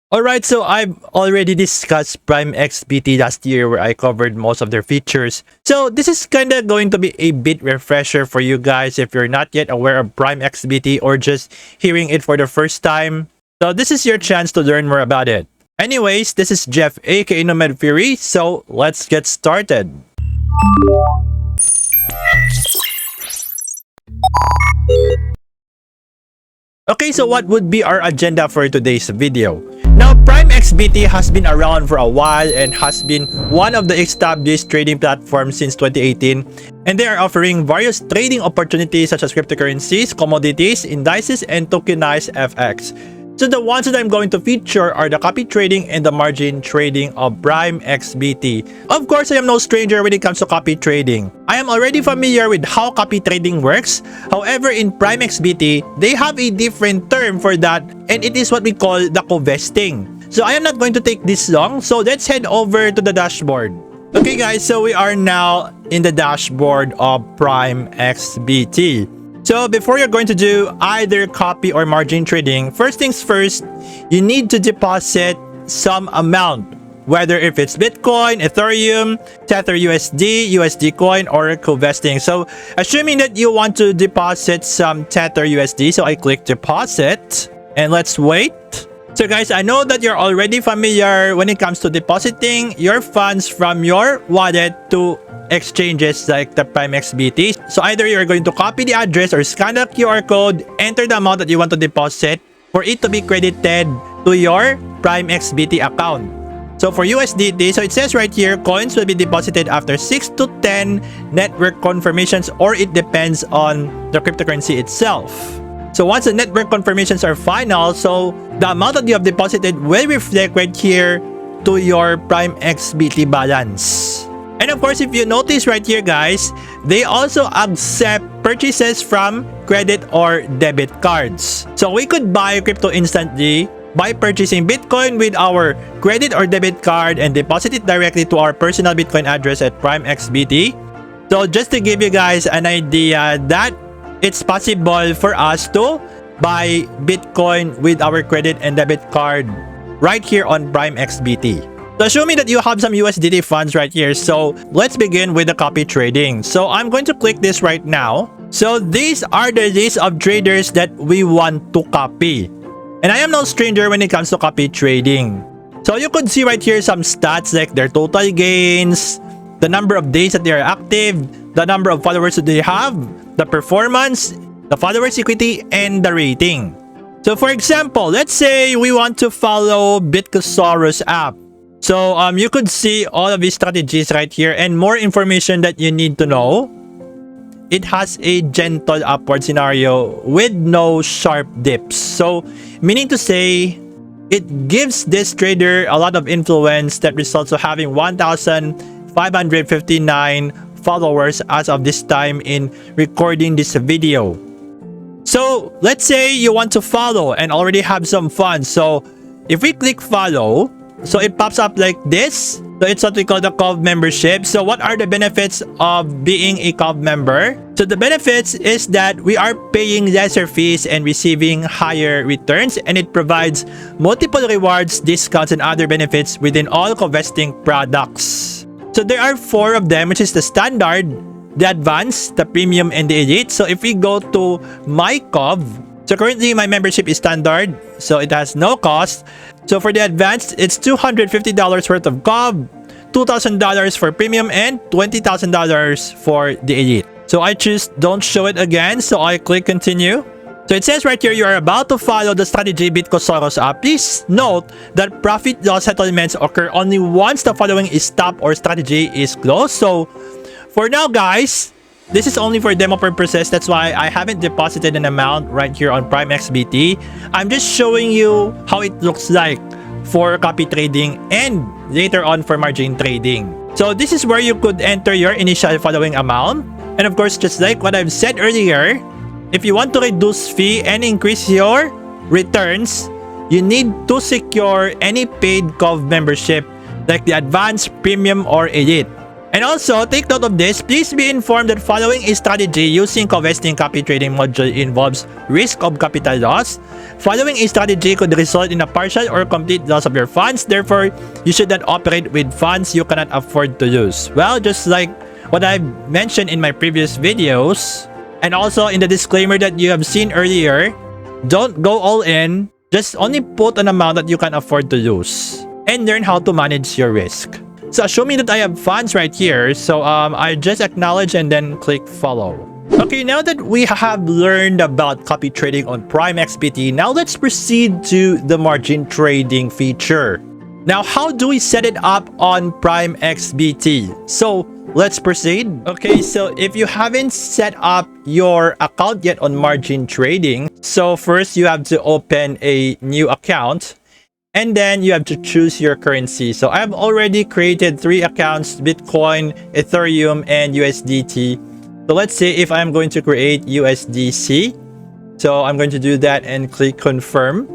Alright, so I've already discussed PrimeXBT last year where I covered most of their features. So this is kinda going to be a bit refresher for you guys if you're not yet aware of PrimeXBT or just hearing it for the first time. So this is your chance to learn more about it. Anyways, this is Jeff aka Nomad Fury, so let's get started. Okay, so what would be our agenda for today's video? Now, PrimeXBT has been around for a while and has been one of the established trading platforms since 2018, and they are offering various trading opportunities such as cryptocurrencies, commodities, indices, and tokenized FX. So the ones that I'm going to feature are the copy trading and the margin trading of PrimeXBT. Of course, I am no stranger when it comes to copy trading. I am already familiar with how copy trading works. However, in PrimeXBT, they have a different term for that, and it is what we call the covesting. So I am not going to take this long, so let's head over to the dashboard. Okay guys, so we are now in the dashboard of PrimeXBT. So before you're going to do either copy or margin trading, first things first, you need to deposit some amount, whether if it's Bitcoin, Ethereum, Tether USD, USD coin, or covesting. So assuming that you want to deposit some Tether USD, so I click deposit and let's wait. So guys, I know that you're already familiar when it comes to depositing your funds from your wallet to exchanges like the PrimeXBT. So either you're going to copy the address or scan the QR code, enter the amount that you want to deposit for it to be credited to your PrimeXBT account. So for USDT, so it says right here, coins will be deposited after 6 to 10 network confirmations, or it depends on the cryptocurrency itself. So once the network confirmations are final, so the amount that you have deposited will reflect right here to your PrimeXBT balance. And of course, if you notice right here guys, they also accept purchases from credit or debit cards. So we could buy crypto instantly by purchasing Bitcoin with our credit or debit card and deposit it directly to our personal Bitcoin address at PrimeXBT. So just to give you guys an idea that it's possible for us to buy Bitcoin with our credit and debit card right here on PrimeXBT. So assuming that you have some USDT funds right here, so let's begin with the copy trading. So I'm going to click this right now. So these are the list of traders that we want to copy. And I am no stranger when it comes to copy trading. So you could see right here some stats like their total gains, the number of days that they are active, the number of followers that they have, the performance, the followers equity, and the rating. So for example, let's say we want to follow Bitcosaurus app. So you could see all of these strategies right here and more information that you need to know. It has a gentle upward scenario with no sharp dips. So meaning to say, it gives this trader a lot of influence that results to having 1,559 followers as of this time in recording this video. So let's say you want to follow and already have some funds. So if we click follow, so it pops up like this. So it's what we call the Cov membership. So what are the benefits of being a Cov member? So the benefits is that we are paying lesser fees and receiving higher returns, and it provides multiple rewards, discounts, and other benefits within all covesting products. So there are 4 of them, which is the standard, the advanced, the premium, and the elite. So if we go to my Cov, so currently my membership is standard, so it has no cost. So for the advanced, it's $250 worth of Cov, $2,000 for premium, and $20,000 for the elite. So I choose don't show it again, so I click continue. So it says right here, you are about to follow the strategy Bitcosaurus app. Please note that profit loss settlements occur only once the following is stopped or strategy is closed. So for now guys, this is only for demo purposes. That's why I haven't deposited an amount right here on PrimeXBT. I'm just showing you how it looks like for copy trading and later on for margin trading. So this is where you could enter your initial following amount. And of course, just like what I've said earlier, if you want to reduce fee and increase your returns, you need to secure any paid Cov membership like the advanced, premium, or elite. And also, take note of this. Please be informed that following a strategy using covesting copy trading module involves risk of capital loss. Following a strategy could result in a partial or complete loss of your funds. Therefore, you should not operate with funds you cannot afford to lose. Well, just like what I mentioned in my previous videos, and also in the disclaimer that you have seen earlier, don't go all in. Just only put an amount that you can afford to lose and learn how to manage your risk. So assuming that I have funds right here, so I just acknowledge and then click follow. Okay, now that we have learned about copy trading on PrimeXBT, now let's proceed to the margin trading feature. Now, how do we set it up on PrimeXBT? So let's proceed. Okay, so if you haven't set up your account yet on margin trading, so first you have to open a new account. And then you have to choose your currency. So I have already created 3 accounts: Bitcoin, Ethereum, and USDT. So let's say if I'm going to create USDC. So I'm going to do that and click confirm.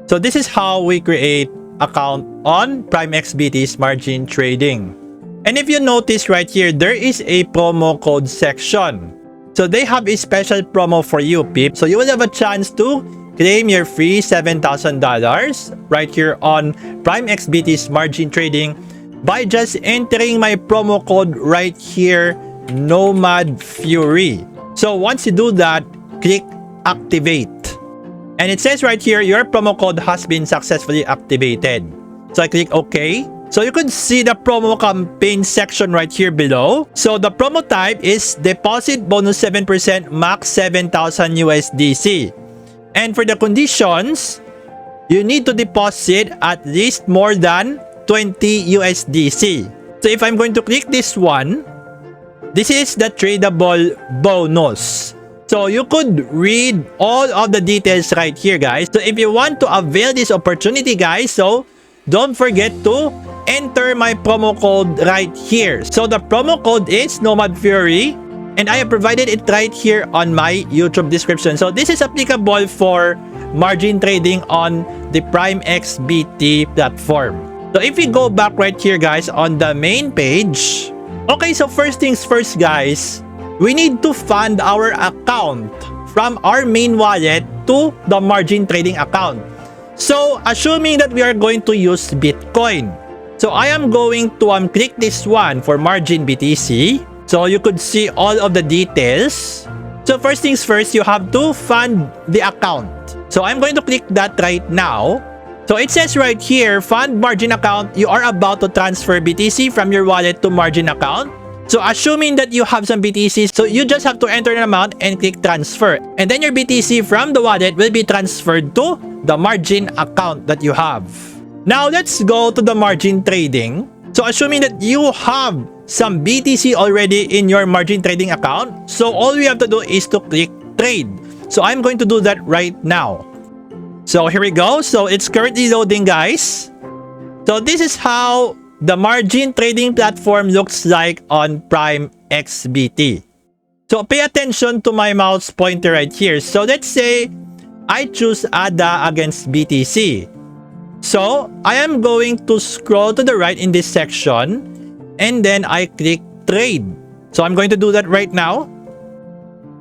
So this is how we create account on PrimeXBT's margin trading. And if you notice right here, there is a promo code section. So they have a special promo for you, peeps. So you will have a chance to claim your free $7,000 right here on PrimeXBT's margin trading by just entering my promo code right here, Nomad Fury. So once you do that, click activate. And it says right here, your promo code has been successfully activated. So I click OK. So you could see the promo campaign section right here below. So the promo type is deposit bonus 7%, max 7,000 USDC. And for the conditions, you need to deposit at least more than 20 USDC. So if I'm going to click this one, this is the tradable bonus. So you could read all of the details right here, guys. So if you want to avail this opportunity, guys, so don't forget to enter my promo code right here. So the promo code is Nomad Fury. And I have provided it right here on my YouTube description. So this is applicable for margin trading on the PrimeXBT platform. So if we go back right here, guys, on the main page. Okay, so first things first, guys. We need to fund our account from our main wallet to the margin trading account. So assuming that we are going to use Bitcoin. So I am going to click this one for margin BTC. So you could see all of the details. So first things first, you have to fund the account. So I'm going to click that right now. So it says right here, fund margin account. You are about to transfer BTC from your wallet to margin account. So assuming that you have some BTC, so you just have to enter an amount and click transfer. And then your BTC from the wallet will be transferred to the margin account that you have. Now let's go to the margin trading. So assuming that you have some BTC already in your margin trading account, so all we have to do is to click trade. So I'm going to do that right now. So here we go. So it's currently loading, guys. So this is how the margin trading platform looks like on PrimeXBT. So pay attention to my mouse pointer right here. So let's say I choose ADA against BTC. So I am going to scroll to the right in this section. And then I click trade. So I'm going to do that right now.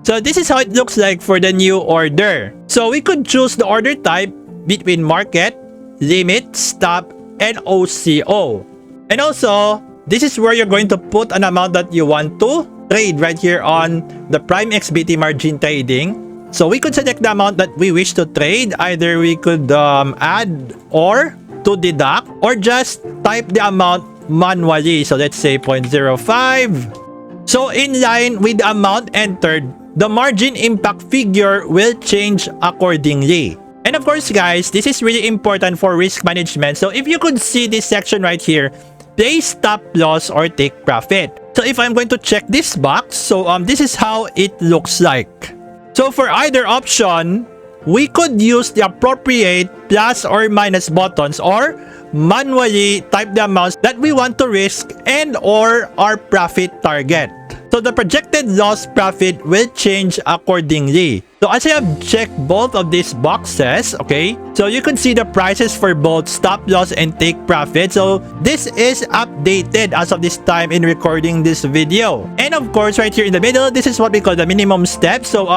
So this is how it looks like for the new order. So we could choose the order type between market, limit, stop, and OCO. And also, this is where you're going to put an amount that you want to trade right here on the PrimeXBT margin trading. So we could select the amount that we wish to trade. Either we could add or to deduct, or just type the amount manually. So let's say 0.05. So in line with the amount entered, the margin impact figure will change accordingly. And of course, guys, this is really important for risk management. So if you could see this section right here, place stop loss or take profit. So if I'm going to check this box, so this is how it looks like. So for either option, we could use the appropriate plus or minus buttons, or manually type the amounts that we want to risk and or our profit target. So the projected loss profit will change accordingly. So as I have checked both of these boxes, okay, so you can see the prices for both stop loss and take profit. So this is updated as of this time in recording this video. And of course, right here in the middle, this is what we call the minimum step. So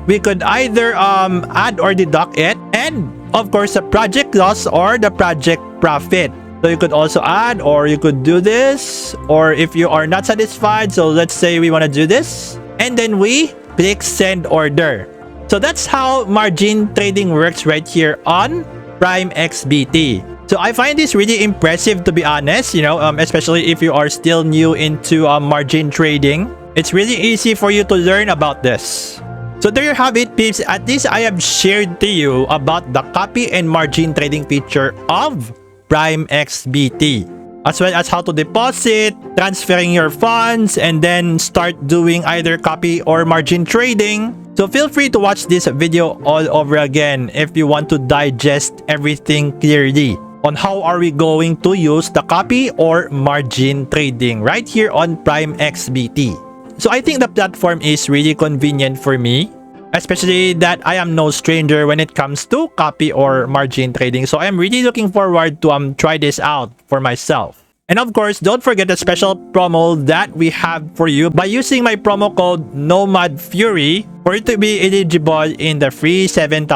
we could either add or deduct it, and of course the project loss or the project profit. So you could also add, or you could do this, or if you are not satisfied, so let's say we want to do this, and then we click send order. So that's how margin trading works right here on PrimeXBT. So I find this really impressive, to be honest, you know, especially if you are still new into margin trading. It's really easy for you to learn about this. So there you have it, peeps. At least I have shared to you about the copy and margin trading feature of PrimeXBT, as well as how to deposit, transferring your funds, and then start doing either copy or margin trading. So feel free to watch this video all over again if you want to digest everything clearly on how are we going to use the copy or margin trading right here on PrimeXBT. So I think the platform is really convenient for me, especially that I am no stranger when it comes to copy or margin trading. So I'm really looking forward to try this out for myself. And of course, don't forget the special promo that we have for you by using my promo code NOMADFURY for you to be eligible in the free $7,000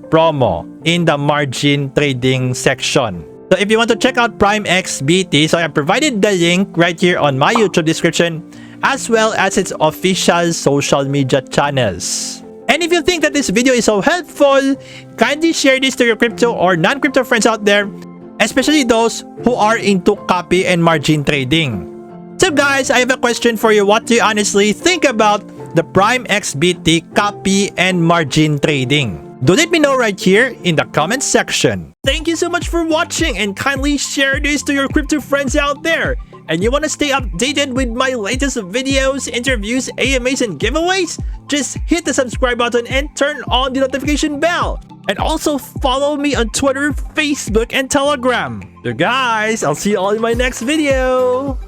promo in the margin trading section. So if you want to check out PrimeXBT, so I have provided the link right here on my YouTube description, as well as its official social media channels. And if you think that this video is so helpful, kindly share this to your crypto or non-crypto friends out there, especially those who are into copy and margin trading. So guys, I have a question for you. What do you honestly think about the PrimeXBT copy and margin trading? Do let me know right here in the comments section. Thank you so much for watching, and kindly share this to your crypto friends out there. And you want to stay updated with my latest videos, interviews, AMAs, and giveaways? Just hit the subscribe button and turn on the notification bell. And also follow me on Twitter, Facebook, and Telegram. So guys, I'll see you all in my next video.